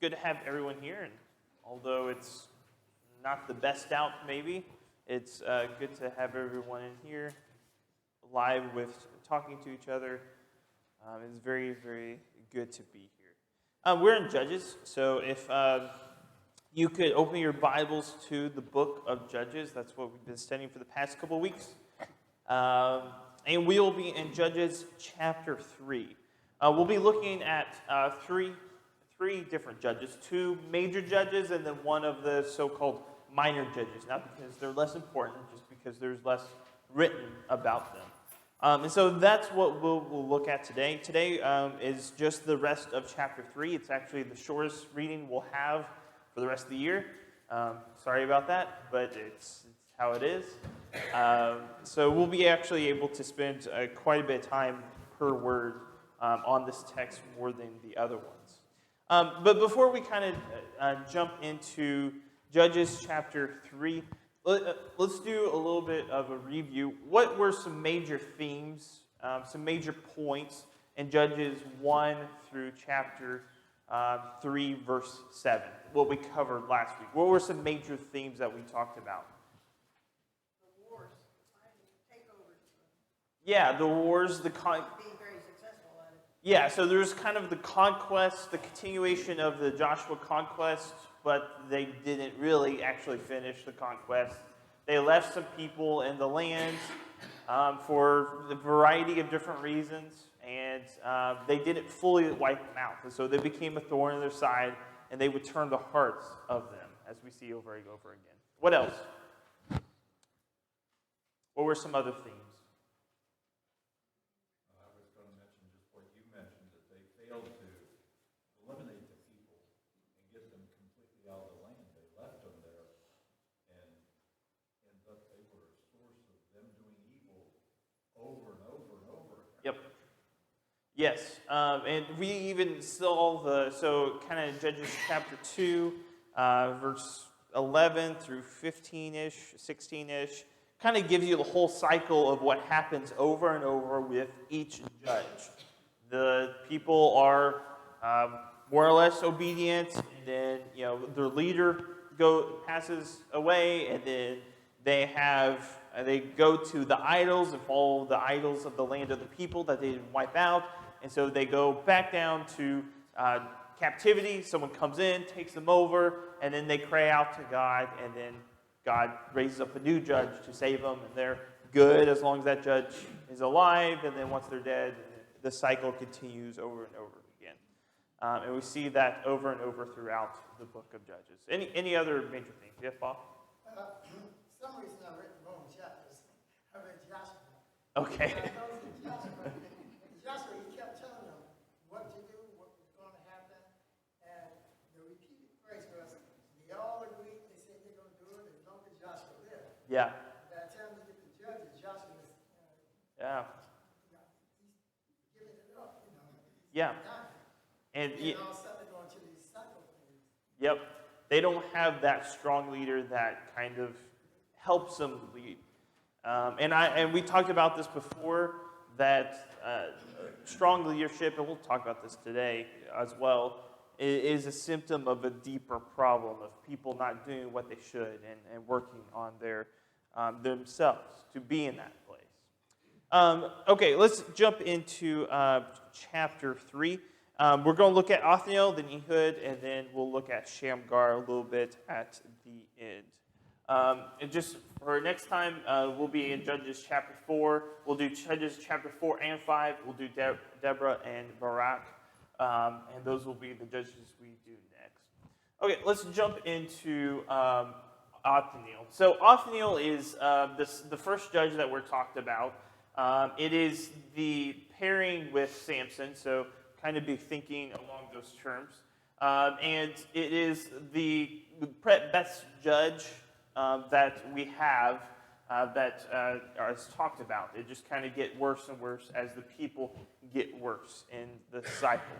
good to have everyone here, and although it's not the best out, maybe, it's good to have everyone in here live with talking to each other. It's very, very good to be here. We're in Judges, so if you could open your Bibles to the book of Judges, that's what we've been studying for the past couple of weeks. And we'll be in Judges chapter 3. We'll be looking at three different judges, two major judges and then one of the so-called minor judges, not because they're less important, just because there's less written about them. And so that's what we'll look at today. Today is just the rest of chapter 3. It's actually the shortest reading we'll have for the rest of the year. Sorry about that, but it's how it is. So we'll be actually able to spend quite a bit of time per word on this text more than the other ones. But before we kind of jump into Judges chapter 3, let's do a little bit of a review. What were some major themes, some major points in Judges 1 through chapter 3, verse 7, what we covered last week? What were some major themes that we talked about? The wars, takeovers. Yeah, the wars, Being very successful at it. Yeah, so there's kind of the conquest, the continuation of the Joshua conquest, but they didn't really actually finish the conquest. They left some people in the land for a variety of different reasons, and they didn't fully wipe them out. And so they became a thorn in their side, and they would turn the hearts of them, as we see over and over again. What else? What were some other themes? I was going to mention just what you mentioned, that they failed to eliminate the people and get them completely out of the land. They left them there, and but they were a source of them doing evil over and over and over again. Yep. Yes, and we even saw kind of Judges chapter 2, verse 11 through 15-ish, 16-ish, kind of gives you the whole cycle of what happens over and over with each judge. The people are more or less obedient, and then their leader passes away, and then they go to the idols and follow the idols of the land of the people that they didn't wipe out, and so they go back down to captivity. Someone comes in, takes them over, and then they cry out to God, and then God raises up a new judge to save them, and they're good as long as that judge is alive, and then once they're dead, the cycle continues over and over again. And we see that over and over throughout the book of Judges. Any other major things? Yeah, Paul? Some reason I've written wrong chapters. I read Joshua. Okay. Joshua, he kept telling them what to do, what was going to happen, and the repeated phrase was, they all agreed, they said they're going to do it as long as Joshua lived. Yeah. By the time we get to Judges, Joshua was Yeah. he's giving it up, Yeah. dying. And all of a sudden they're going to these cycle things. Yep. They don't have that strong leader that kind of helps them lead. And we talked about this before, that strong leadership, and we'll talk about this today as well, is a symptom of a deeper problem of people not doing what they should and working on themselves to be in that place. Okay, let's jump into chapter 3. We're going to look at Othniel, then Ehud, and then we'll look at Shamgar a little bit at the end. And just for next time, we'll be in Judges chapter 4. We'll do Judges chapter 4 and 5. We'll do Deborah and Barak. And those will be the judges we do next. Okay, let's jump into Othniel. So Othniel is the first judge that we're talked about. It is the pairing with Samson, so kind of be thinking along those terms. And it is the best judge that we have that is talked about. It just kind of get worse and worse as the people get worse in the cycle.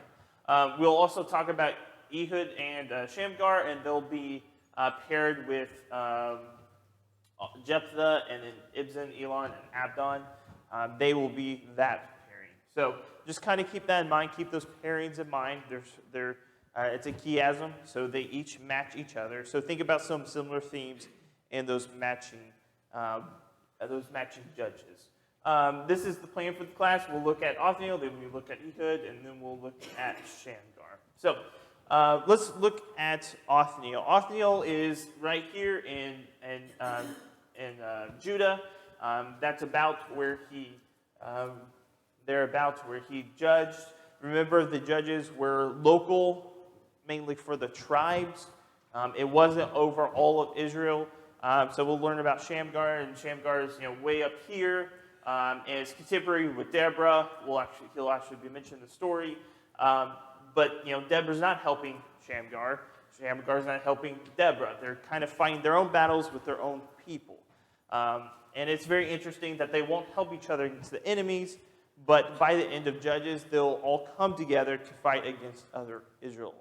We'll also talk about Ehud and Shamgar, and they'll be paired with Jephthah and then Ibzan, Elon, and Abdon. They will be that pairing. So just kind of keep that in mind. Keep those pairings in mind. They're It's a chiasm, so they each match each other. So think about some similar themes in those matching judges. This is the plan for the class. We'll look at Othniel, then we'll look at Ehud, and then we'll look at Shamgar. So let's look at Othniel. Othniel is right here in Judah. That's about where where he judged. Remember, the judges were local, mainly for the tribes. It wasn't over all of Israel. So we'll learn about Shamgar, and Shamgar is way up here, and it's contemporary with Deborah. He'll actually be mentioned in the story. But Deborah's not helping Shamgar. Shamgar's not helping Deborah. They're kind of fighting their own battles with their own people. And it's very interesting that they won't help each other against the enemies, but by the end of Judges, they'll all come together to fight against other Israelites.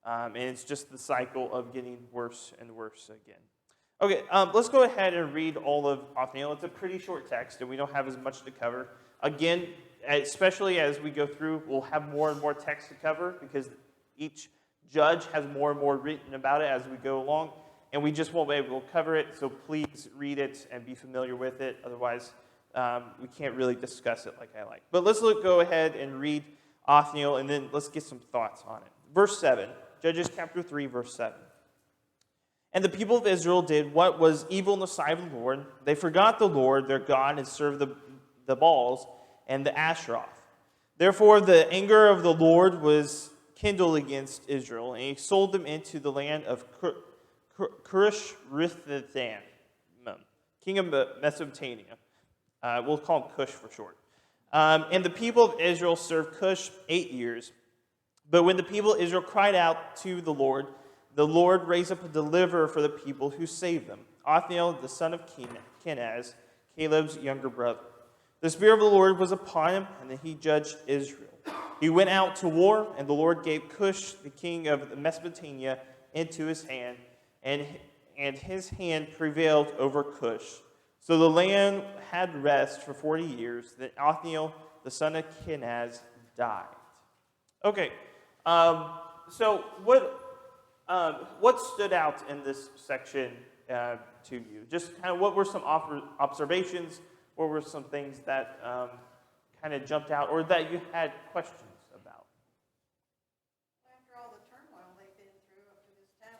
And it's just the cycle of getting worse and worse again. Okay, let's go ahead and read all of Othniel. It's a pretty short text, and we don't have as much to cover. Again, especially as we go through, we'll have more and more text to cover because each judge has more and more written about it as we go along, and we just won't be able to cover it, so please read it and be familiar with it. Otherwise, we can't really discuss it like I like. But let's go ahead and read Othniel, and then let's get some thoughts on it. Verse 7, Judges chapter 3, verse 7. And the people of Israel did what was evil in the sight of the Lord. They forgot the Lord, their God, and served the Baals and the Asheroth. Therefore, the anger of the Lord was kindled against Israel, and he sold them into the land of Cush-Rithathaim, king of Mesopotamia. We'll call him Cush for short. And the people of Israel served Cush 8 years. But when the people of Israel cried out to the Lord raised up a deliverer for the people who saved them, Othniel, the son of Kenaz, Caleb's younger brother. The Spirit of the Lord was upon him, and he judged Israel. He went out to war, and the Lord gave Cush, the king of Mesopotamia, into his hand, and his hand prevailed over Cush. So the land had rest for 40 years. Then Othniel, the son of Kenaz, died. Okay, so what stood out in this section to you? Just kind of what were some observations? What were some things that kind of jumped out or that you had questions about? After all the turmoil they've been through up to this time,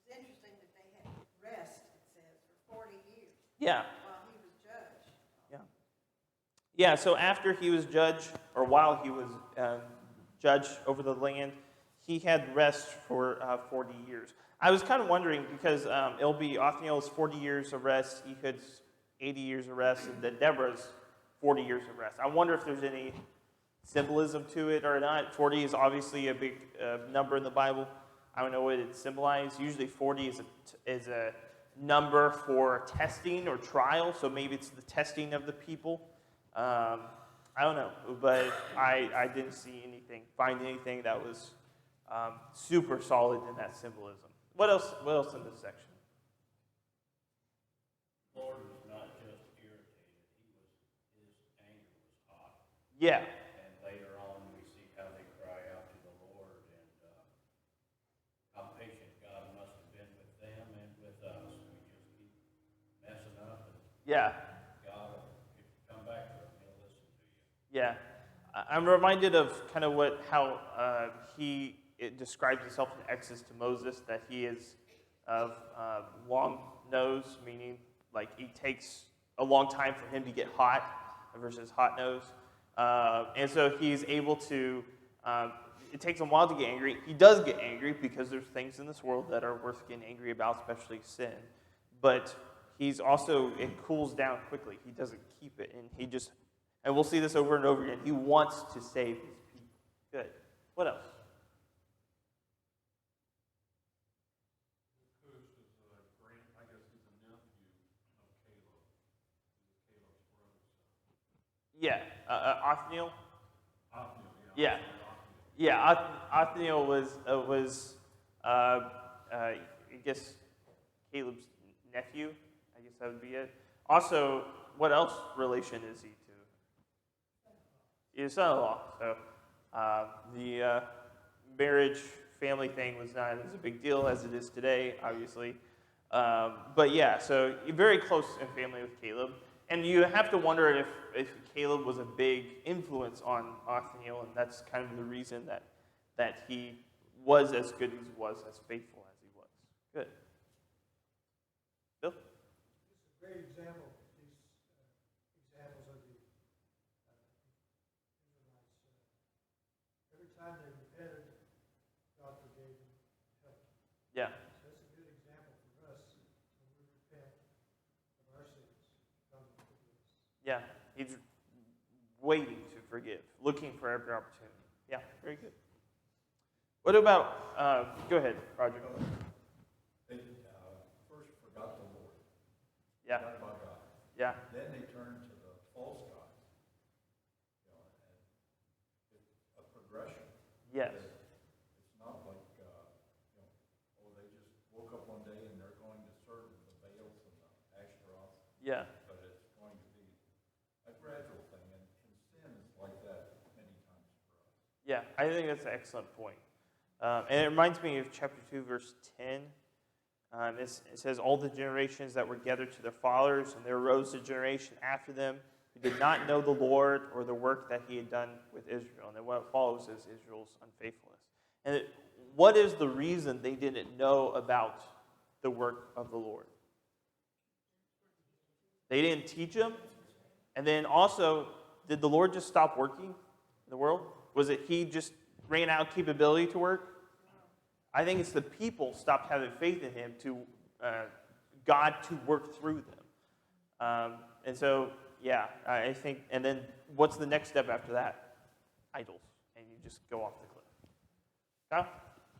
it's interesting that they had rest, it says, for 40 years. Yeah. While he was judge. Yeah. Yeah, so after he was judge, or while he was judge over the land, he had rest for 40 years. I was kind of wondering because it'll be Othniel's 40 years of rest, Ehud's 80 years of rest, and then Deborah's 40 years of rest. I wonder if there's any symbolism to it or not. 40 is obviously a big number in the Bible. I don't know what it symbolizes. Usually 40 is a number for testing or trial, so maybe it's the testing of the people. I don't know, but I didn't find anything that was super solid in that symbolism. What else in this section? The Lord was not just irritated, his anger was hot. Yeah. And later on we see how they cry out to the Lord and how patient God must have been with them and with us. We just keep messing up and Yeah. God, if you come back to him, he'll listen to you. Yeah. I'm reminded of kind of how it describes himself in Exodus to Moses, that he is of long nose, meaning like it takes a long time for him to get hot versus hot nose. And so he's able to, it takes him a while to get angry. He does get angry because there's things in this world that are worth getting angry about, especially sin. But he's also, it cools down quickly. He doesn't keep it, and we'll see this over and over again. He wants to save his people. Good. What else? Yeah, Othniel. Yeah, yeah. Othniel was I guess Caleb's nephew. I guess that would be it. Also, what else relation is he to? His son-in-law. So the marriage family thing was not as a big deal as it is today, obviously. But yeah, so you're very close in family with Caleb. And you have to wonder if Caleb was a big influence on Othniel, and that's kind of the reason that he was as good as he was, as faithful as he was. Good. Bill? This is a great example, these examples of the Israelites. Every time they repented, God forgave them, helped them. Yeah. So that's a good example for us when we repent of our sins. God will forgive us. Yeah. He's waiting to forgive, looking for every opportunity. Yeah, very good. What about, go ahead, Roger. They first forgot the Lord. Yeah. Forgot about God. Yeah. Then they turned to the false gods. And it's a progression. Yes. It's not like, they just woke up one day and they're going to serve the Baals and the Ashtaroth. Yeah. But it's going to be a gradual thing, and sin is like that many times for us. Yeah, I think that's an excellent point. And it reminds me of chapter 2, verse 10. It says, all the generations that were gathered to their fathers, and there arose a generation after them who did not know the Lord or the work that he had done with Israel. And then what follows is Israel's unfaithfulness. And what is the reason they didn't know about the work of the Lord? They didn't teach them. And then also, did the Lord just stop working in the world? Was it he just ran out of capability to work? I think it's the people stopped having faith in him to God to work through them. And so, yeah, I think, and then what's the next step after that? Idols. And you just go off the cliff. Kyle?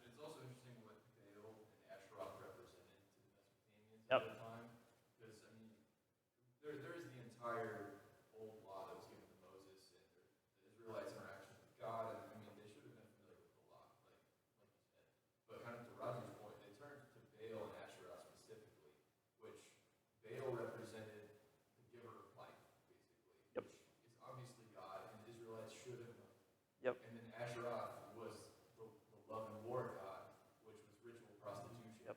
It's also interesting what Baal and Asheroth represented to the Mesopotamians Yep. at the time. Because, I mean, there is the entire old law that was given to Moses and the Israelites' interaction with God. And, I mean, they should have been familiar with the law, like you said. But kind of to Roger's point, they turned to Baal and Asheroth specifically, which Baal represented the giver of life, basically, Yep. which is obviously God, and the Israelites should have known. Yep. And then Asheroth was the love and war god, which was ritual prostitution, Yep.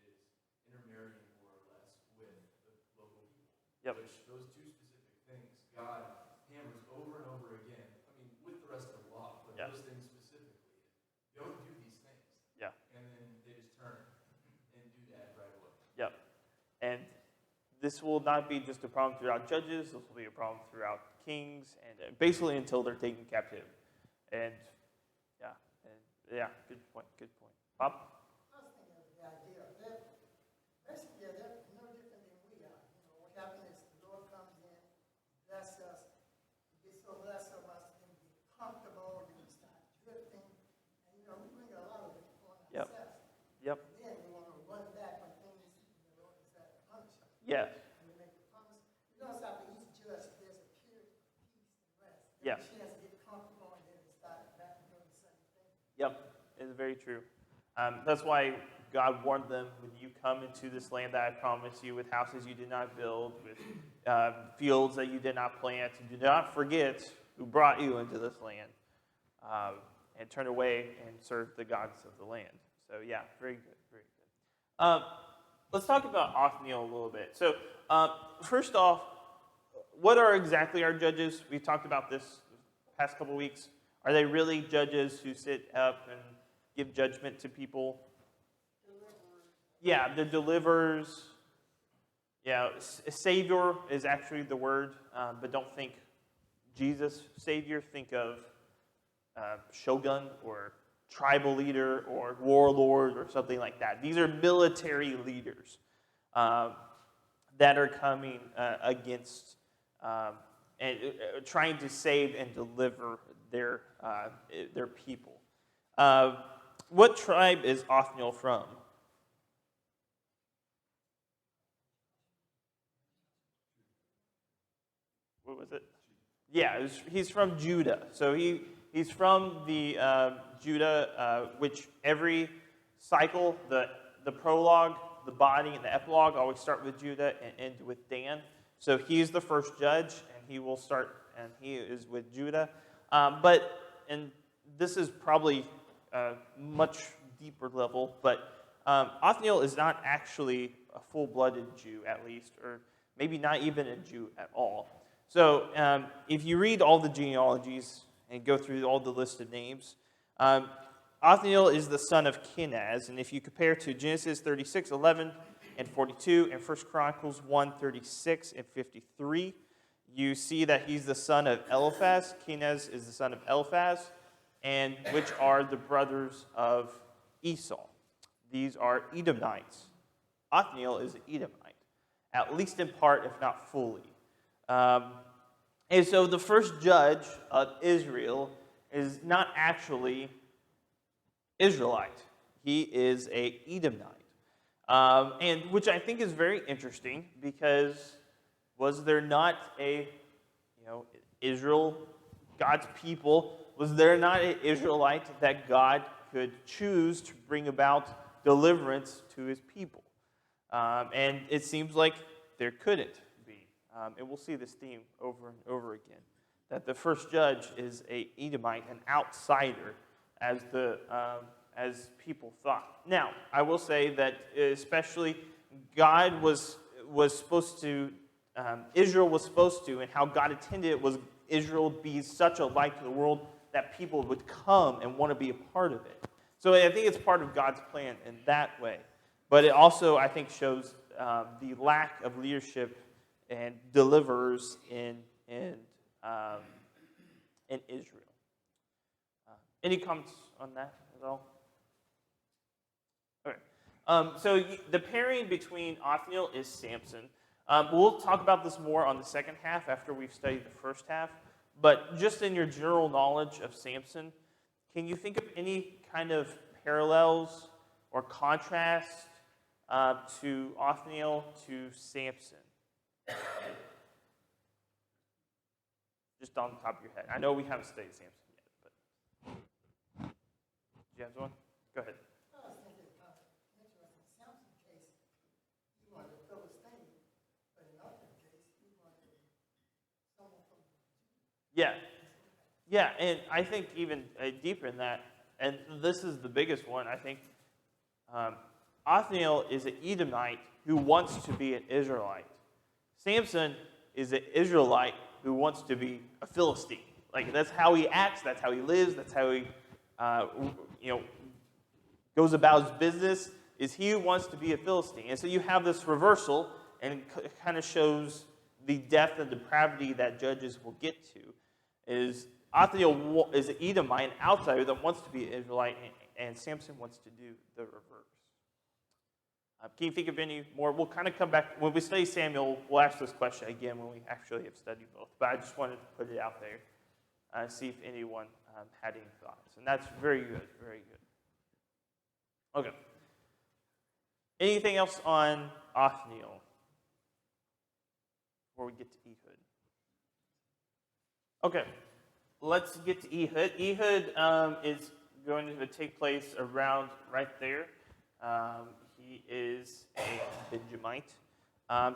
which is intermarrying more or less with the local people. Yep. Which those two specific things, God hammers over and over again. I mean, with the rest of the law, but Yeah. those things specifically, don't do these things. Yeah. And then they just turn and do that right away. Yep. And this will not be just a problem throughout judges. This will be a problem throughout kings, and basically until they're taken captive. And good point. Good point. Bob? I was thinking of the idea that basically they're no different than we are. What happens is the Lord comes in, bless us, he gets so blessed of us, then we get comfortable, then we start drifting, and we bring a lot of it on Yep. ourselves. Yep. And then we want to run back when things, is that punish us. Yes. And we make the promise. You notice after each judge, there's a period of peace and rest. Yes. Then a chance to get comfortable, and then we start back and doing the same thing. Yep. It's very true. That's why God warned them, when you come into this land that I promised you, with houses you did not build, with fields that you did not plant, and do not forget who brought you into this land, and turn away and serve the gods of the land. So yeah, very good, very good. Let's talk about Othniel a little bit. So first off, what are exactly our judges? We've talked about this the past couple weeks. Are they really judges who sit up and give judgment to people? Yeah, the deliverers. Yeah, Savior is actually the word, but don't think Jesus, Savior. Think of shogun or tribal leader or warlord or something like that. These are military leaders that are coming against and trying to save and deliver their people. What tribe is Othniel from? What was it? Yeah, he's from Judah. So he's from the Judah, which every cycle, the prologue, the body, and the epilogue always start with Judah and end with Dan. So he's the first judge, and he will start, and he is with Judah. And this is probably much deeper level, but Othniel is not actually a full-blooded Jew, at least, or maybe not even a Jew at all. So if you read all the genealogies and go through all the listed names, Othniel is the son of Kenaz, and if you compare to Genesis 36:11 and 42 and 1 Chronicles 1:36 and 53, you see that he's the son of Eliphaz. Kenaz is the son of Eliphaz, and which are the brothers of Esau. These are Edomites. Othniel is an Edomite, at least in part, if not fully. And so the first judge of Israel is not actually Israelite. He is a Edomite. And which I think is very interesting, because was there not a, Israel, God's people, was there not an Israelite that God could choose to bring about deliverance to his people? And it seems like there couldn't be. And we'll see this theme over and over again, that the first judge is a Edomite, an outsider, as people thought. Now, I will say that especially God was supposed to, Israel was supposed to, and how God intended it was Israel be such a light to the world that people would come and want to be a part of it. So I think it's part of God's plan in that way. But it also, I think, shows the lack of leadership and deliverers in Israel. Any comments on that at all? Okay. So the pairing between Othniel is Samson. We'll talk about this more on the second half after we've studied the first half. But just in your general knowledge of Samson, can you think of any kind of parallels or contrast to Othniel to Samson? Just on the top of your head. I know we haven't studied Samson yet, but do you have one? Go ahead. I was thinking, interesting, Samson's case, he wanted a Philistine, but in Othniel's case, he wanted someone from Yeah. Yeah, and I think even deeper in that, and this is the biggest one, I think, Othniel is an Edomite who wants to be an Israelite. Samson is an Israelite who wants to be a Philistine. Like, that's how he acts, that's how he lives, that's how he, goes about his business, is he who wants to be a Philistine. And so you have this reversal, and it kind of shows the depth and depravity that Judges will get to, is Othniel is an Edomite, an outsider that wants to be an Israelite, and Samson wants to do the reverse. Can you think of any more? We'll kind of come back. When we study Samuel, we'll ask this question again when we actually have studied both. But I just wanted to put it out there and see if anyone had any thoughts. And that's very good, very good. Okay. Anything else on Othniel before we get to Ehud? Okay. Let's get to Ehud. Ehud is going to take place around right there. He is a Benjamite.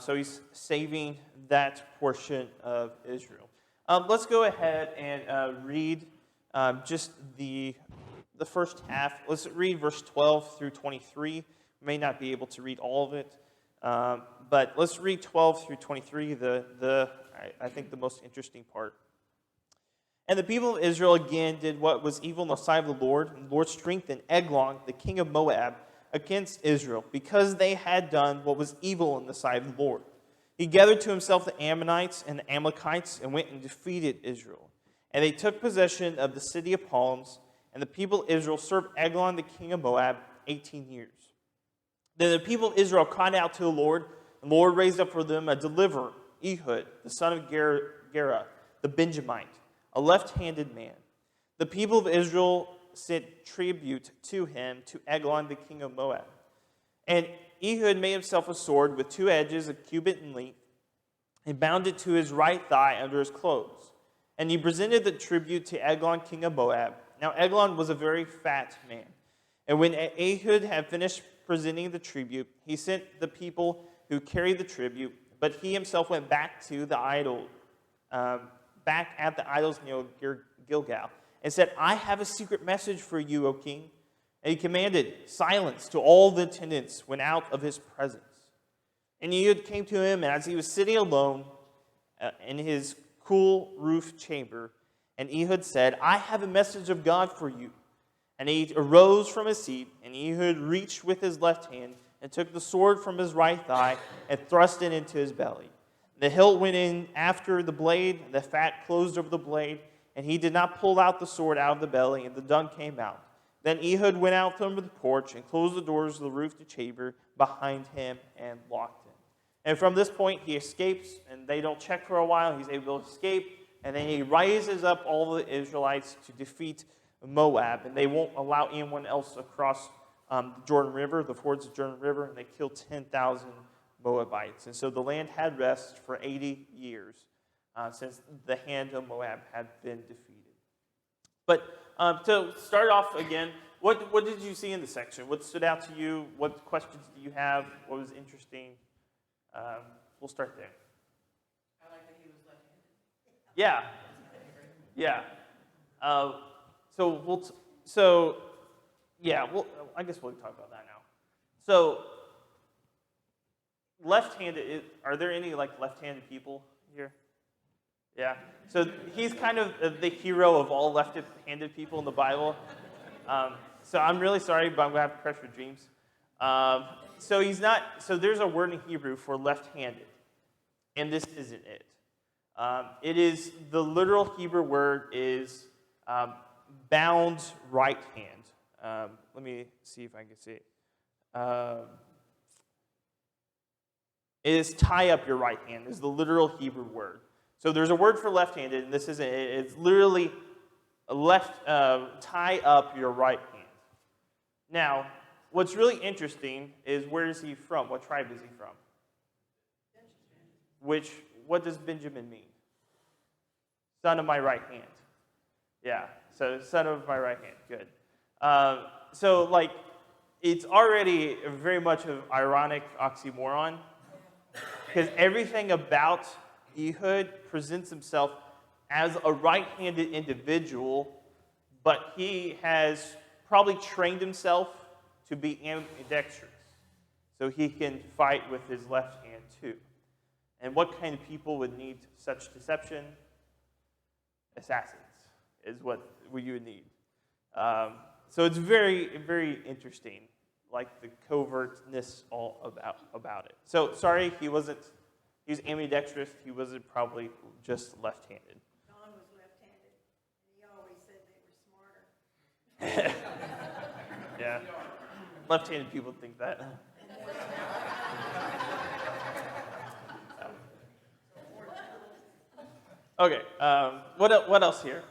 So he's saving that portion of Israel. Let's go ahead and read just the first half. Let's read verse 12 through 23. We may not be able to read all of it, but let's read 12 through 23, I think the most interesting part. And the people of Israel again did what was evil in the sight of the Lord. And the Lord strengthened Eglon, the king of Moab, against Israel, because they had done what was evil in the sight of the Lord. He gathered to himself the Ammonites and the Amalekites and went and defeated Israel. And they took possession of the city of palms, and the people of Israel served Eglon, the king of Moab, 18 years. Then the people of Israel cried out to the Lord, and the Lord raised up for them a deliverer, Ehud, the son of Gera, the Benjamite, a left-handed man. The people of Israel sent tribute to him, to Eglon, the king of Moab. And Ehud made himself a sword with 2 edges, a cubit in length, and bound it to his right thigh under his clothes. And he presented the tribute to Eglon, king of Moab. Now Eglon was a very fat man. And when Ehud had finished presenting the tribute, he sent the people who carried the tribute, but he himself went back to the idol, back at the idols near Gilgal, and said, I have a secret message for you, O king. And he commanded silence to all the attendants went out of his presence. And Ehud came to him, and as he was sitting alone in his cool roof chamber, and Ehud said, I have a message of God for you. And he arose from his seat, and Ehud reached with his left hand and took the sword from his right thigh and thrust it into his belly. The hilt went in after the blade, the fat closed over the blade, and he did not pull out the sword out of the belly, and the dung came out. Then Ehud went out from the porch and closed the doors of the roof to chamber behind him and locked him. And from this point he escapes, and they don't check for a while. He's able to escape, and then he rises up all the Israelites to defeat Moab, and they won't allow anyone else across the Jordan River, the fords of Jordan River, and they kill 10,000 Moabites. And so the land had rest for 80 years since the hand of Moab had been defeated. But to start off again, what did you see in the section? What stood out to you? What questions do you have? What was interesting? We'll start there. I like that he was left-handed. Yeah. Yeah. I guess we'll talk about that now. So, left-handed, are there any left-handed people here? Yeah. So he's kind of the hero of all left-handed people in the Bible. So I'm really sorry, but I'm gonna have to crush your dreams. So he's not. So there's a word in Hebrew for left-handed, and this isn't it. It is the literal Hebrew word is bound right hand. Let me see if I can see it. It is tie up your right hand. Is the literal Hebrew word. So there's a word for left-handed, and this isn't it. It's literally tie up your right hand. Now, what's really interesting is where is he from? What tribe is he from? What does Benjamin mean? Son of my right hand. Yeah, so son of my right hand. Good. It's already very much of ironic oxymoron because everything about Ehud presents himself as a right-handed individual, but he has probably trained himself to be ambidextrous, so he can fight with his left hand too. And what kind of people would need such deception? Assassins is what you would need. So it's very, very interesting, like the covertness all about it. So sorry, he was ambidextrous. He wasn't probably just left-handed. Don was left-handed, and he always said they were smarter. Yeah. Left-handed people think that. Okay. What else here?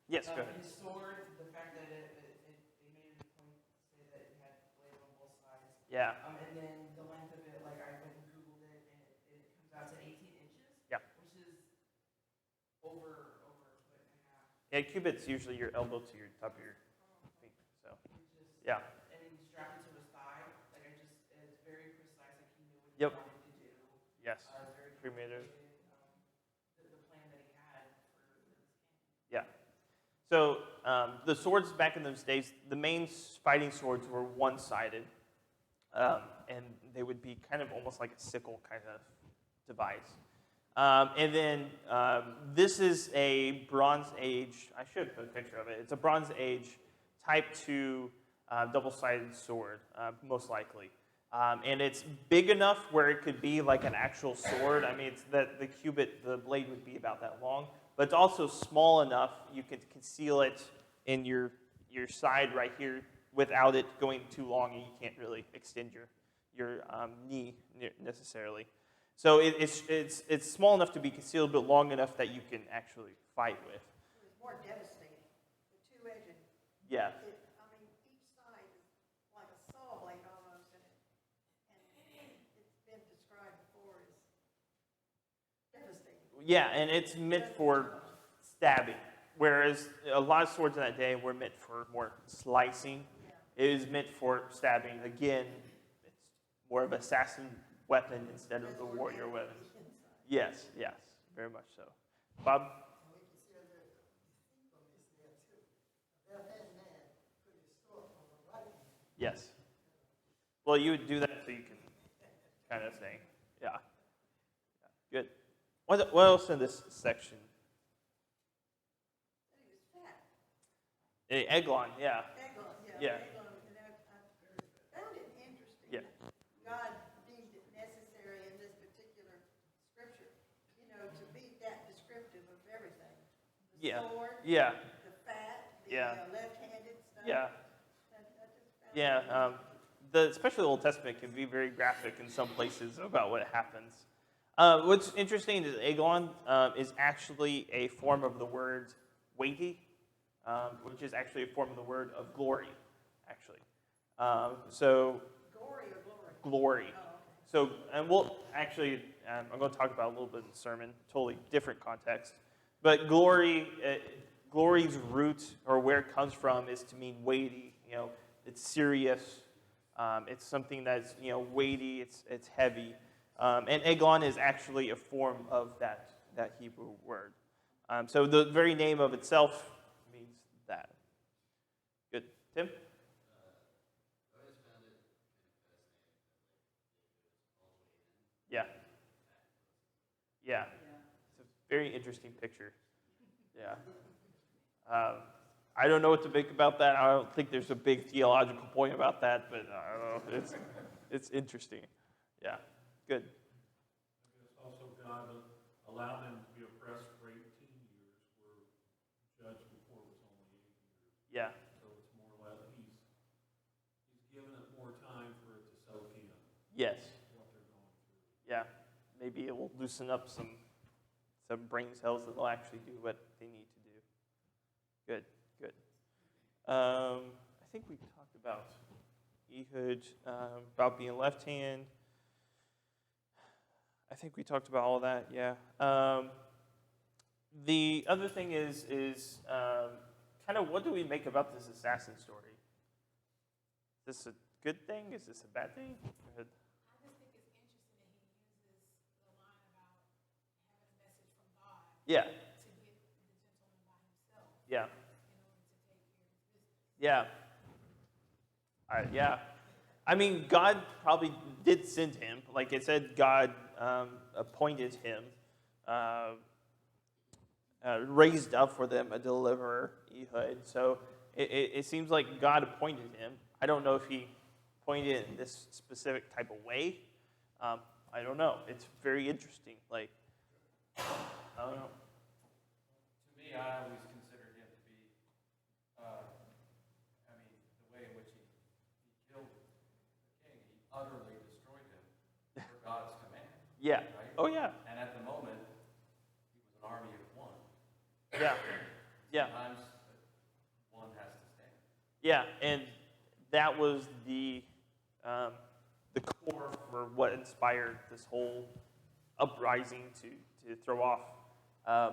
Yes, go ahead. His sword, the fact that they made it a point to say that it had blades on both sides. Yeah. And then the length of it, like I went and Googled it, and it comes out to 18 inches. Yeah. Which is over a foot and a half. Yeah, cubit's usually your elbow to your top of your feet. So, yeah. And then you strap it to his thigh. Like it's very precise. Like he knew what he Yep. wanted to do. Yes. Very Cremated. the plan that he had for this game. Yeah. So the swords back in those days, the main fighting swords were one-sided, and they would be kind of almost like a sickle kind of device. And then this is a Bronze Age. I should put a picture of it. It's a Bronze Age Type 2 double-sided sword, most likely. And it's big enough where it could be like an actual sword. I mean, it's that the cubit, the blade would be about that long. But it's also small enough you can conceal it in your side right here without it going too long, and you can't really extend your knee necessarily. So it's small enough to be concealed, but long enough that you can actually fight with. It was more devastating. The two-edged. Yeah. Each side is like a saw blade almost, and it's been described before as devastating. Yeah, and it's meant for stabbing, whereas a lot of swords in that day were meant for more slicing. It is meant for stabbing. Again, it's more of an assassin weapon instead of the warrior weapon. Yes, very much so. Bob? Well, you would do that so you can kind of say, yeah. Good. What else in this section? He was fat. Eglon, yeah. Eglon, Yeah. Eglon, and I found it interesting. Yeah. God deemed it necessary in this particular scripture, to be that descriptive of everything. The Yeah. sword, Yeah. the fat, the Yeah. left-handed stuff. Yeah. I just found it Yeah. Especially the Old Testament can be very graphic in some places about what happens. What's interesting is Eglon is actually a form of the word weighty, which is actually a form of the word of glory, actually. So Gory or glory? glory. Oh, okay. So, and we'll actually, I'm going to talk about it a little bit in the sermon, totally different context. But glory's root, or where it comes from, is to mean weighty. It's serious. It's something that's weighty. It's heavy. And Eglon is actually a form of that Hebrew word. So the very name of itself means that. Good, Tim. Yeah. Yeah. It's a very interesting picture. Yeah. I don't know what to make about that. I don't think there's a big theological point about that, but I don't know. It's interesting. Yeah. Good. I guess also God allowed them to be oppressed for 18 years, where judged before it was only 8 years. Yeah. So it's more or less, he's given it more time for it to soak in Yes. what they're going through. Yeah. Maybe it will loosen up some brain cells that will actually do what they need to do. Good. Good. I think we talked about Ehud, about being left hand. I think we talked about all of that, yeah. The other thing is kind of what do we make about this assassin story? Is this a good thing? Is this a bad thing? Go ahead. I just think it's interesting that he uses the line about having a message from God Yeah, to get the gentleman by himself yeah, in order to take care of his business. yeah. Yeah. I mean, God probably did send him. Like it said, God appointed him, raised up for them a deliverer, Ehud. So it seems like God appointed him. I don't know if he appointed it in this specific type of way. I don't know. It's very interesting. Like, I don't know. To me, I always considered him to be, the way in which he killed the king, he utterly destroyed him for God's command. Yeah. Right? Oh, yeah. And at the moment, he was an army of one. Yeah. Yeah. Sometimes one has to stand. Yeah, and that was the core for what inspired this whole uprising to throw off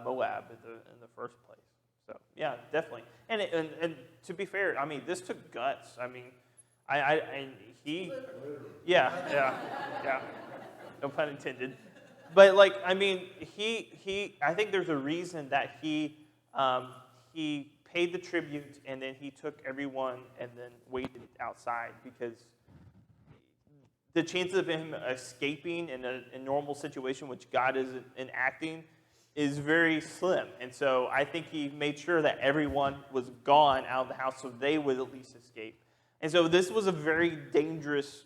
Moab in the first place. So yeah, definitely. And to be fair, I mean, this took guts. I mean, he, yeah. No pun intended. But like, I mean, I think there's a reason that he paid the tribute and then he took everyone and then waited outside, because the chances of him escaping in a normal situation, which God is enacting, is very slim. And so I think he made sure that everyone was gone out of the house so they would at least escape. And so this was a very dangerous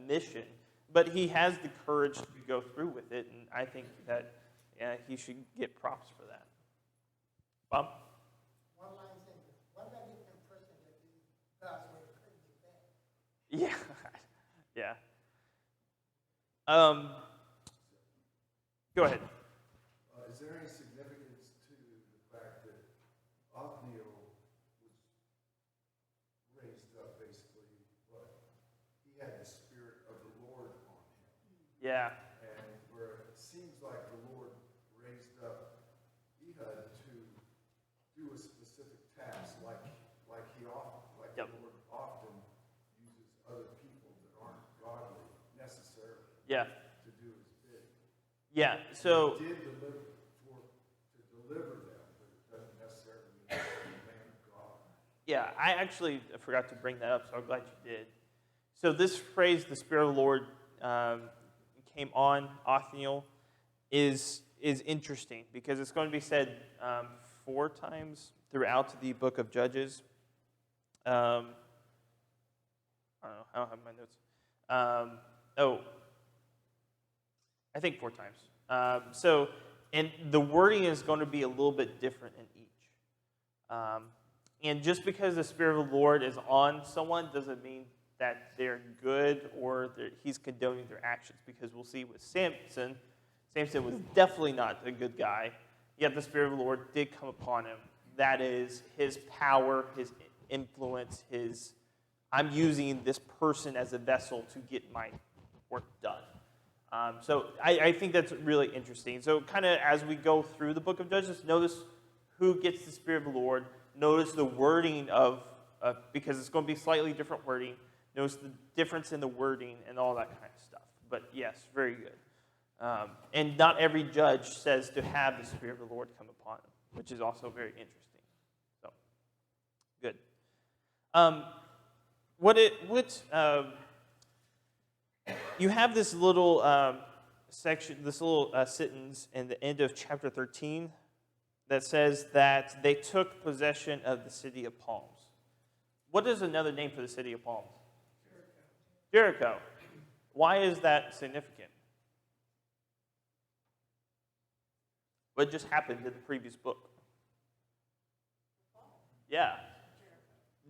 mission, but he has the courage to go through with it, and I think that he should get props for that. Bob? One line sentence. What about the impression that these God's way couldn't get back? Yeah. Go ahead. Is there any significance to the fact that Othniel was raised up, basically, but he had the Spirit of the Lord on him? Yeah. And where it seems like the Lord raised up Ehud to do a specific task, like Yep. the Lord often uses other people that aren't godly necessarily Yeah. to do his bidding. Yeah. So He did deliver to deliver them, but it doesn't necessarily mean he's the man of God. yeah, I actually forgot to bring that up, so I'm glad you did. So this phrase, the Spirit of the Lord came on Othniel, is interesting because it's going to be said 4 times throughout the book of Judges. I don't have my notes. I think 4 times. And the wording is going to be a little bit different in each. And just because the Spirit of the Lord is on someone doesn't mean that they're good or he's condoning their actions. Because we'll see with Samson was definitely not a good guy, yet the Spirit of the Lord did come upon him. That is his power, his influence, I'm using this person as a vessel to get my work done. So I think that's really interesting. So kind of as we go through the book of Judges, notice who gets the Spirit of the Lord. Notice the wording because it's going to be slightly different wording. Notice the difference in the wording and all that kind of stuff. But yes, very good. And not every judge says to have the Spirit of the Lord come upon him, which is also very interesting. So, good. You have this little section, this little sentence in the end of chapter 13 that says that they took possession of the city of palms. What is another name for the city of palms? Jericho. Why is that significant? What just happened in the previous book? Yeah.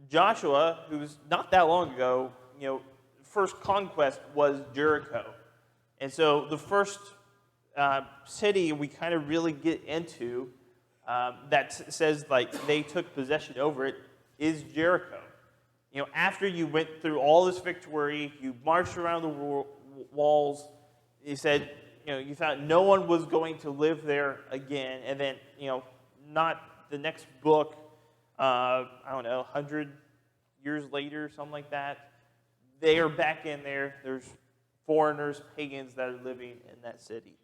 Joshua, who's not that long ago, first conquest was Jericho. And so the first city we kind of really get into that says like they took possession over it is Jericho. After you went through all this victory, you marched around the walls, you said, you thought no one was going to live there again, and then, not the next book, 100 years later, something like that, they are back in there. There's foreigners, pagans that are living in that city.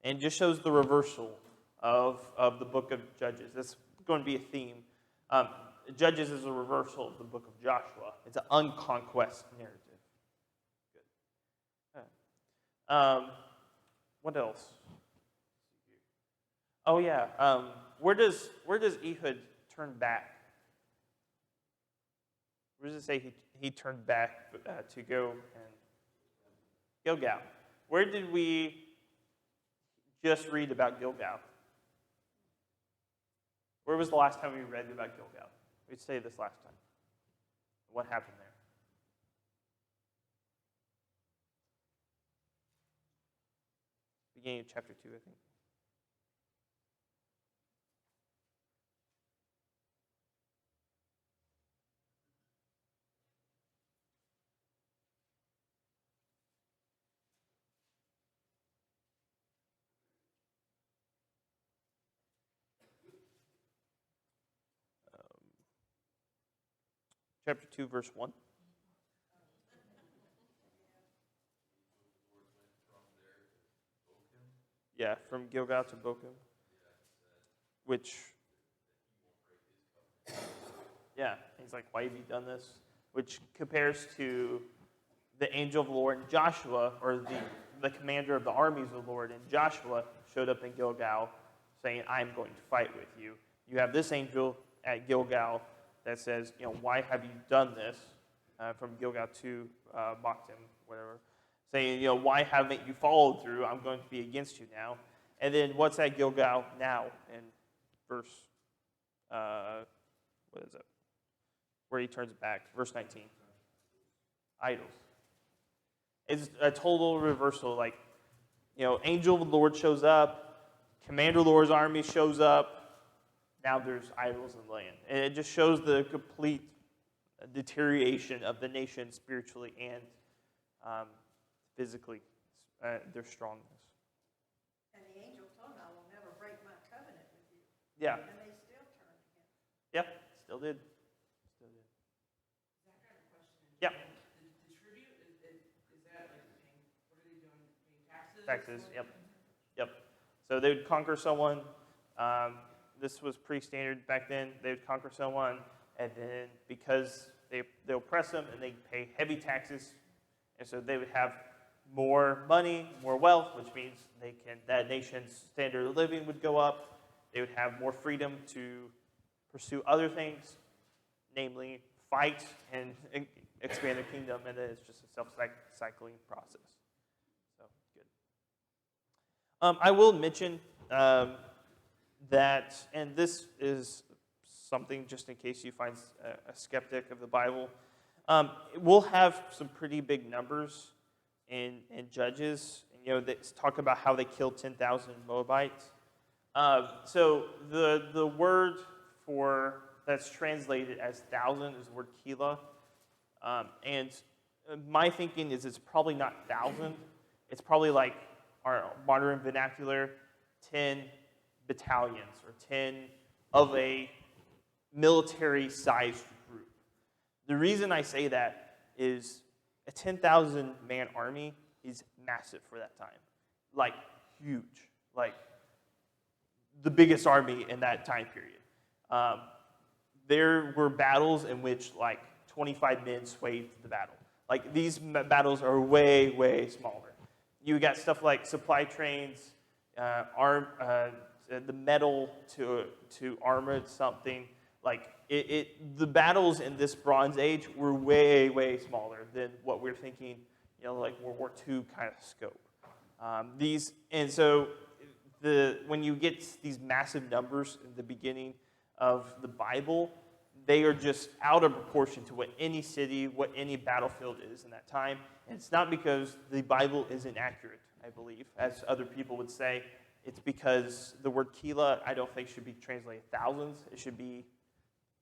And just shows the reversal of the book of Judges. That's going to be a theme. Judges is a reversal of the book of Joshua. It's an unconquest narrative. Good. What else? Oh yeah. Where does Ehud turn back? Where does it say he turned back to go and Gilgal? Where did we just read about Gilgal? Where was the last time we read about Gilgal? We'd say this last time. What happened there? Beginning of chapter 2, I think. Chapter 2, verse 1. Yeah, from Gilgal to Bochum. Which, yeah, he's like, why have you done this? Which compares to the angel of the Lord and Joshua, or the commander of the armies of the Lord and Joshua showed up in Gilgal saying, I'm going to fight with you. You have this angel at Gilgal that says, why have you done this? From Gilgal to Bochum, whatever. Saying, why haven't you followed through? I'm going to be against you now. And then what's at Gilgal now in verse, what is it? Where he turns back, verse 19. Idols. It's a total reversal. Like, angel of the Lord shows up, commander of the Lord's army shows up, now there's idols in the land. And it just shows the complete deterioration of the nation spiritually and physically, their strongness. And the angel told him, I will never break my covenant with you. Yeah. And they still turned against him. Yep, still did. Still did. Zach, I have a question. Yep. The tribute, is that like paying, what are they doing, paying taxes? Taxes, yep. Yep. So they would conquer someone. This was pretty standard back then. They would conquer someone, and then because they oppress them and they pay heavy taxes And so they would have more money, more wealth, which means that nation's standard of living would go up. They would have more freedom to pursue other things, namely fight and expand their kingdom, and then it's just a self-cycling process. So, good. I will mention that, and this is something just in case you find a skeptic of the Bible, we'll have some pretty big numbers in Judges. They talk about how they killed 10,000 Moabites. So the word for that's translated as thousand is the word kila. And my thinking is it's probably not thousand. It's probably like our modern vernacular, 10 battalions or 10 of a military-sized group. The reason I say that is a 10,000 man army is massive for that time. Like, huge. Like, the biggest army in that time period. There were battles in which, like, 25 men swayed the battle. Like, these battles are way, way smaller. You got stuff like supply trains, the metal to armor something. Like, the battles in this Bronze Age were way, way smaller than what we're thinking, like World War II kind of scope. When you get these massive numbers in the beginning of the Bible, they are just out of proportion to what any city, what any battlefield is in that time. And it's not because the Bible isn't accurate, I believe, as other people would say. It's because the word kila, I don't think should be translated thousands. It should be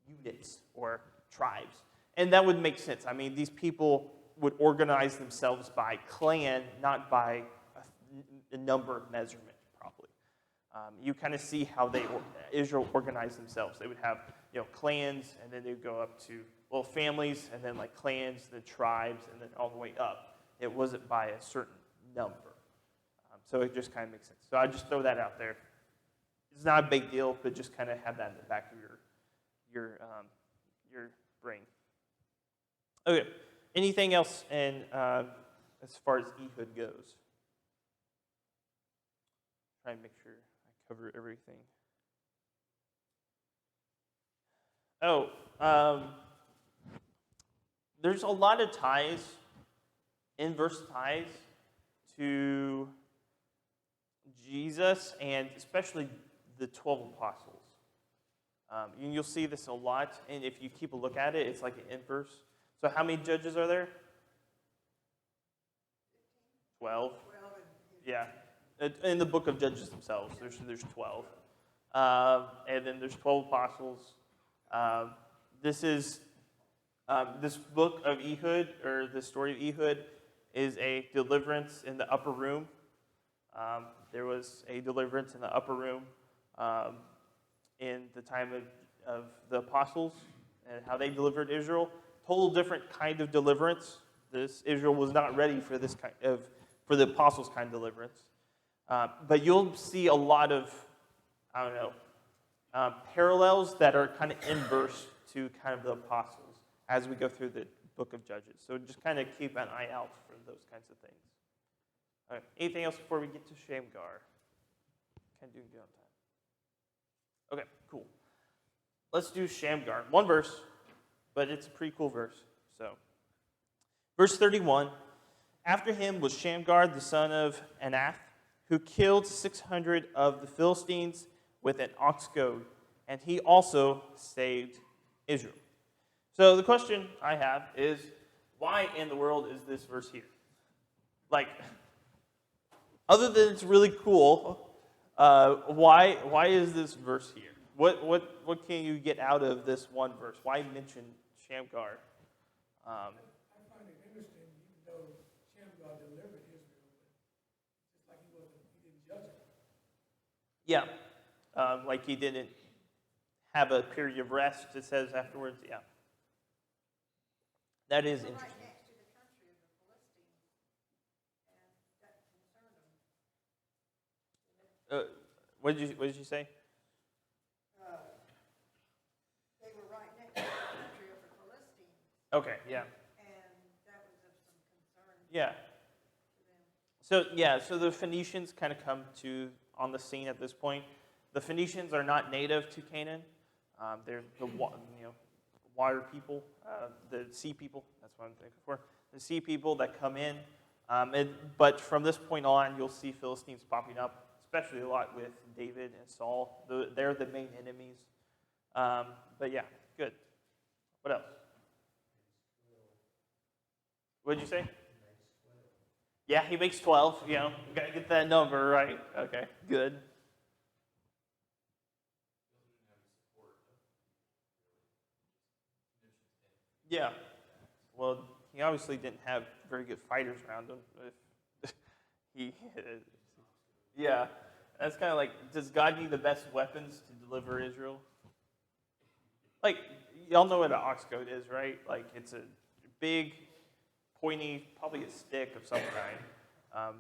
units or tribes. And that would make sense. I mean, these people would organize themselves by clan, not by a number measurement, probably. You kind of see how Israel organized themselves. They would have, clans, and then they would go up to, families, and then like clans, then tribes, and then all the way up. It wasn't by a certain number. So it just kind of makes sense. So I just throw that out there. It's not a big deal, but just kind of have that in the back of your brain. Okay. Anything else as far as Ehud goes? Try and make sure I cover everything. There's a lot of ties, inverse ties, to Jesus and especially the 12 apostles. You'll see this a lot, and if you keep a look at it, it's like an inverse. So how many judges are there? 12. Yeah. In the book of Judges themselves, there's 12. And then there's 12 apostles. This book of Ehud, or the story of Ehud, is a deliverance in the upper room. There was a deliverance in the upper room in the time of the apostles and how they delivered Israel. Total different kind of deliverance. Israel was not ready for this for the apostles' kind of deliverance. But you'll see a lot of, parallels that are kind of inverse to kind of the apostles as we go through the book of Judges. So just kind of keep an eye out for those kinds of things. All right, anything else before we get to Shamgar? Kind of doing good on time. Okay, cool. Let's do Shamgar. One verse, but it's a pretty cool verse. So, verse 31, after him was Shamgar, the son of Anath, who killed 600 of the Philistines with an ox goad, and he also saved Israel. So the question I have is, why in the world is this verse here? Like, other than it's really cool, why is this verse here? What can you get out of this one verse? Why mention Shamgar? I find it interesting, even though Shamgar delivered Israel, but it's like he didn't judge it. Yeah, like he didn't have a period of rest, it says afterwards. Yeah. That is interesting. Right next to the country of the Philistines, and that concerned them. What did you say? They were right next to the country of the Philistines, Okay, yeah. and that was of some concern. Yeah. So the Phoenicians kind of come on the scene at this point. The Phoenicians are not native to Canaan. They're the water people, the sea people. That's what I'm thinking for. The sea people that come in. But from this point on, you'll see Philistines popping up, especially a lot with David and Saul. They're the main enemies. But yeah, good. What else? What did you say? Yeah, he makes 12. You got to get that number right. Okay, good. Yeah. Well, he obviously didn't have very good fighters around him. Yeah. That's kind of like, does God need the best weapons to deliver Israel? Like, y'all know what an ox goad is, right? Like, it's a big, pointy, probably a stick of some kind.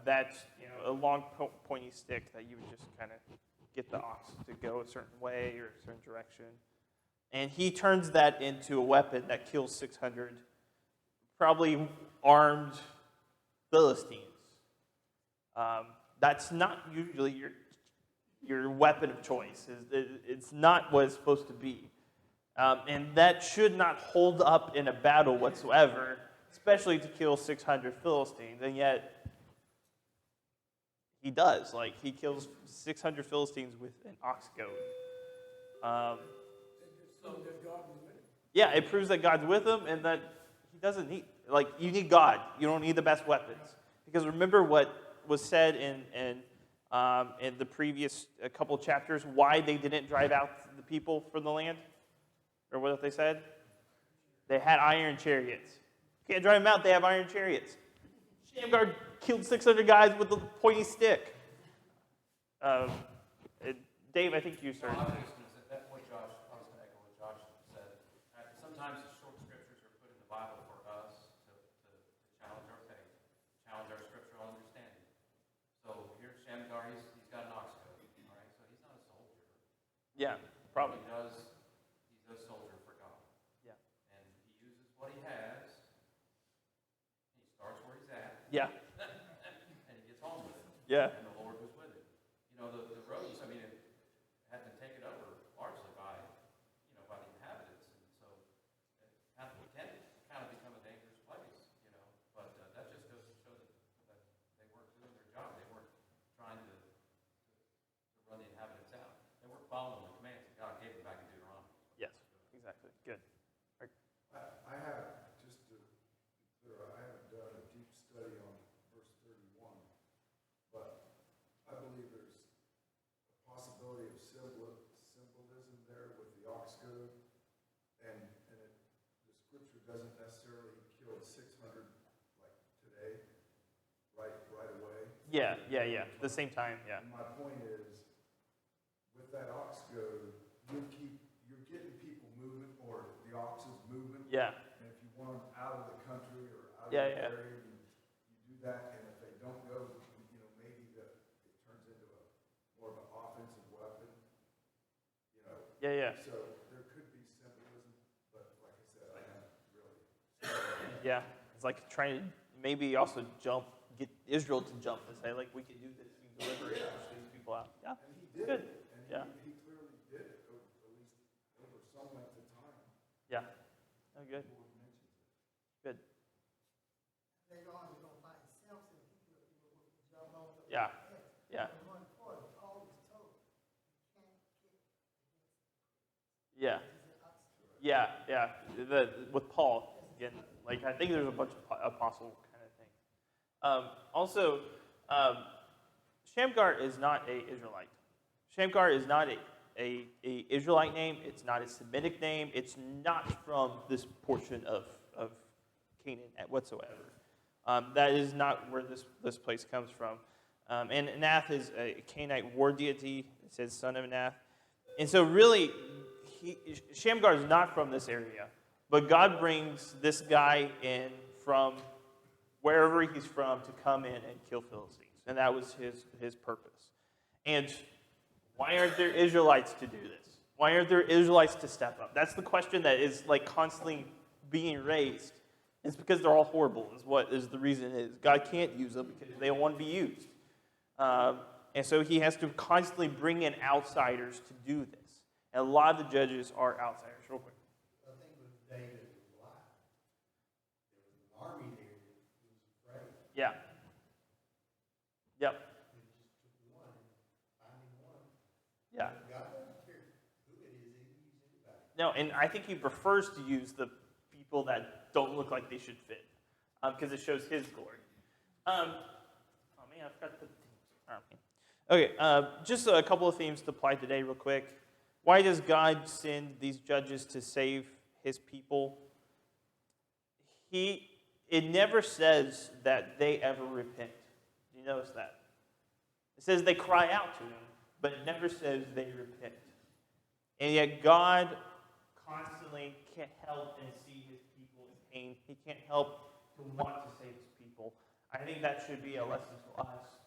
That's, a long, pointy stick that you would just kind of get the ox to go a certain way or a certain direction. And he turns that into a weapon that kills 600 probably armed Philistines. That's not usually your weapon of choice. It's not what it's supposed to be. And that should not hold up in a battle whatsoever, especially to kill 600 Philistines. And yet, he does. Like, he kills 600 Philistines with an ox goad. Yeah, it proves that God's with him and that he doesn't need, you need God. You don't need the best weapons. Because remember what was said in the previous couple chapters, why they didn't drive out the people from the land? Or what they said? They had iron chariots. Can't drive them out, they have iron chariots. Shamgar killed 600 guys with a pointy stick. Dave, I think you started. Well, I was going to echo what Josh said. Sometimes the short scriptures are put in the Bible for us to challenge our faith, challenge our scriptural understanding. So here's Shamgar, he's got an ox goad, all right? So he's not a soldier. Yeah, probably. He's a soldier for God. Yeah. And he uses what he has. He starts where he's at. Yeah. And he gets on with it. Yeah. And the Lord was with him. The roads, it had been taken over largely by the inhabitants. And so it can kind of become a dangerous place, But that just goes to show that they weren't doing their job. They weren't trying to run the inhabitants out. They weren't following the commands that God gave them back in Deuteronomy. Yes, exactly. Good. I have, just to be clear, I haven't done a deep study on verse 31, but I believe there's a possibility of symbolism there with the ox goad, and the scripture doesn't necessarily kill 600 like today, right away. Yeah. The same time, yeah. And my point is, with that ox goad, you're getting people moving, or the ox is moving. Yeah. And if you want them out of the country or out of Yeah, the yeah. area, you do that. And if they don't go, maybe it turns into more of an offensive weapon. Yeah. So there could be symbolism, but like I said, I haven't really. Yeah. It's like trying to maybe also get Israel to jump and say, we can do this, we can deliver it, push these people out. Yeah. And he did. Good. And Yeah. he clearly did it, at least over some length of time. Yeah. Oh, good. Good. Later on, we're going to find Samson, people would jump on the Yeah. head. Yeah. And one part, Paul was told, you can't get Yeah. Yeah. With Paul, again, I think there's a bunch of apostle kind of thing. Also, Shamgar is not an Israelite. Shamgar is not a Israelite name. It's not a Semitic name. It's not from this portion of Canaan whatsoever. That is not where this place comes from. And Anath is a Canaanite war deity. It says son of Anath. And so really, Shamgar is not from this area. But God brings this guy in from wherever he's from to come in and kill Philistines. And that was his purpose. And why aren't there Israelites to do this? Why aren't there Israelites to step up? That's the question that is constantly being raised. It's because they're all horrible, is what is the reason is. God can't use them because they don't want to be used. And so he has to constantly bring in outsiders to do this. And a lot of the judges are outsiders. Real quick. I think with David and Goliath, there was an army there that was afraid. Yeah. Yep. It just took one, finding one. Yeah. God doesn't care who it is, he can use anybody. No, and I think he prefers to use the people that don't look like they should fit, because it shows his glory. Oh man, I forgot the themes. Okay, just a couple of themes to apply today, real quick. Why does God send these judges to save his people? It never says that they ever repent. Do you notice that? It says they cry out to him, but it never says they repent. And yet God constantly can't help and see his people in pain. He can't help to want to save his people. I think that should be a lesson to us.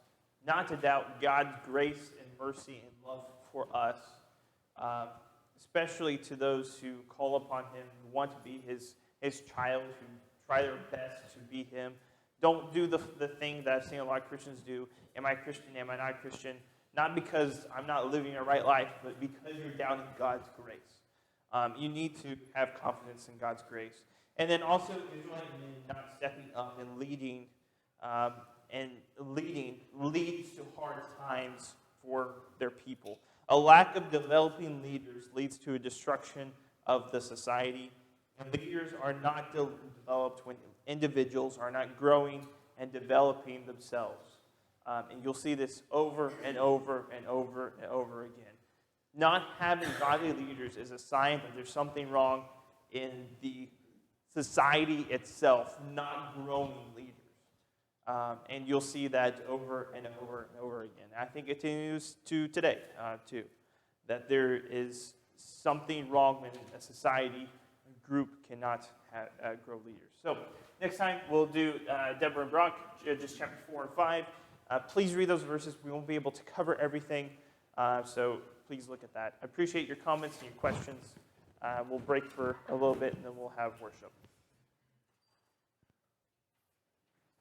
Not to doubt God's grace and mercy and love for us, especially to those who call upon him, who want to be his child, who try their best to be him. Don't do the thing that I've seen a lot of Christians do. Am I Christian? Am I not Christian? Not because I'm not living a right life, but because you're doubting God's grace. You need to have confidence in God's grace. And then also, Israelite men not stepping up and leading leads to hard times for their people. A lack of developing leaders leads to a destruction of the society. And leaders are not developed when individuals are not growing and developing themselves. And you'll see this over and over and over and over again. Not having godly leaders is a sign that there's something wrong in the society itself, not growing leaders. And you'll see that over and over and over again. I think it continues to today, too, that there is something wrong when a society, a group cannot grow leaders. So next time we'll do Deborah and Brock, Judges chapter 4 and 5. Please read those verses. We won't be able to cover everything, so please look at that. I appreciate your comments and your questions. We'll break for a little bit, and then we'll have worship.